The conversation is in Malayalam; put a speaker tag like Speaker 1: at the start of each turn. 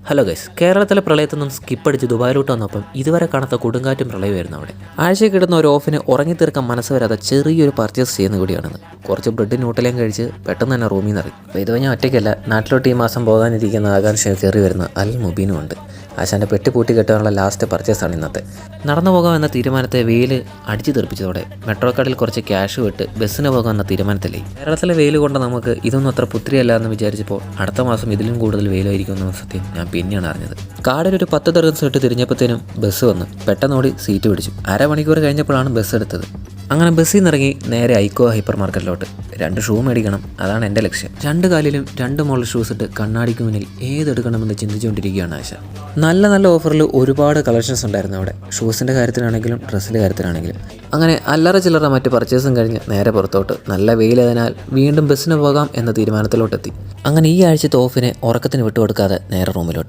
Speaker 1: ഹലോ ഗൈസ്, കേരളത്തിലെ പ്രളയത്തിൽ നിന്നും സ്കിപ്പടിച്ച് ദുബായിലോട്ട് വന്നപ്പം ഇതുവരെ കാണാത്ത കൊടുങ്കാറ്റും പ്രളയമായിരുന്നു അവിടെ. ആഴ്ചയിൽ കിട്ടുന്ന ഒരു ഓഫിന് ഉറങ്ങി തീർക്കാൻ മനസ്സ് വരാതെ ചെറിയൊരു പർച്ചേസ് ചെയ്യുന്ന കൂടിയാണെന്ന്. കുറച്ച് ബ്രെഡ് ന്യൂട്ടലയും കഴിച്ച് പെട്ടെന്ന് തന്നെ റൂമിൽ നിന്ന് ഇറങ്ങി. അപ്പോൾ ഇത് ഞാൻ ഒറ്റയ്ക്കല്ല, നാട്ടിലോട്ട് ഈ മാസം പോകാനിരിക്കുന്ന ആകാംക്ഷ കയറി വരുന്ന അൽ മുബീനും ഉണ്ട്. ആശാൻ്റെ പെട്ടി പൂട്ടി കെട്ടാനുള്ള ലാസ്റ്റ് പർച്ചേസാണ് ഇന്നത്തെ. നടന്നു പോകാമെന്ന തീരുമാനത്തെ വെയിൽ അടിച്ചു തെറിപ്പിച്ചതോടെ മെട്രോ കാർഡിൽ കുറച്ച് ക്യാഷ് വിട്ട് ബസ്സിന് പോകാമെന്ന തീരുമാനത്തിലേ. കേരളത്തിലെ വെയിൽ കൊണ്ട് നമുക്ക് ഇതൊന്നും അത്ര പുത്രിയല്ല എന്ന് വിചാരിച്ചപ്പോൾ അടുത്ത മാസം ഇതിലും കൂടുതൽ വെയിലായിരിക്കുമെന്ന സത്യം ഞാൻ പിന്നെയാണ് അറിഞ്ഞത്. കാർഡിൽ ഒരു 10 ദർഹംസ് ഇട്ട് തിരിഞ്ഞപ്പോഴത്തേനും ബസ് വന്ന് പെട്ടെന്നോടി സീറ്റ് പിടിച്ചു. അരമണിക്കൂർ കഴിഞ്ഞപ്പോഴാണ് ബസ് എടുത്തത്. അങ്ങനെ ബസ്സിൽ നിന്ന് ഇറങ്ങി നേരെ ഐക്കോ ഹൈപ്പർ മാർക്കറ്റിലോട്ട്. 2 ഷൂ മേടിക്കണം, അതാണ് എൻ്റെ ലക്ഷ്യം. 2 കാലിലും 2 മോഡൽ ഷൂസ് ഇട്ട് കണ്ണാടിക്ക് മുന്നിൽ ഏതെടുക്കണമെന്ന് ചിന്തിച്ചുകൊണ്ടിരിക്കുകയാണ് ആശ. നല്ല ഓഫറിൽ ഒരുപാട് കളക്ഷൻസ് ഉണ്ടായിരുന്നു അവിടെ, ഷൂസിൻ്റെ കാര്യത്തിലാണെങ്കിലും ഡ്രസ്സിൻ്റെ കാര്യത്തിലാണെങ്കിലും. അങ്ങനെ അല്ലറ ചില്ലറ മറ്റ് പർച്ചേസും കഴിഞ്ഞ് നേരെ പുറത്തോട്ട്. നല്ല വെയിലതിനാൽ വീണ്ടും ബസ്സിന് പോകാം എന്ന തീരുമാനത്തിലോട്ടെത്തി. അങ്ങനെ ഈ ആഴ്ചത്തെ ഓഫിനെ ഉറക്കത്തിന് വിട്ടുകൊടുക്കാതെ നേരെ റൂമിലോട്ട്.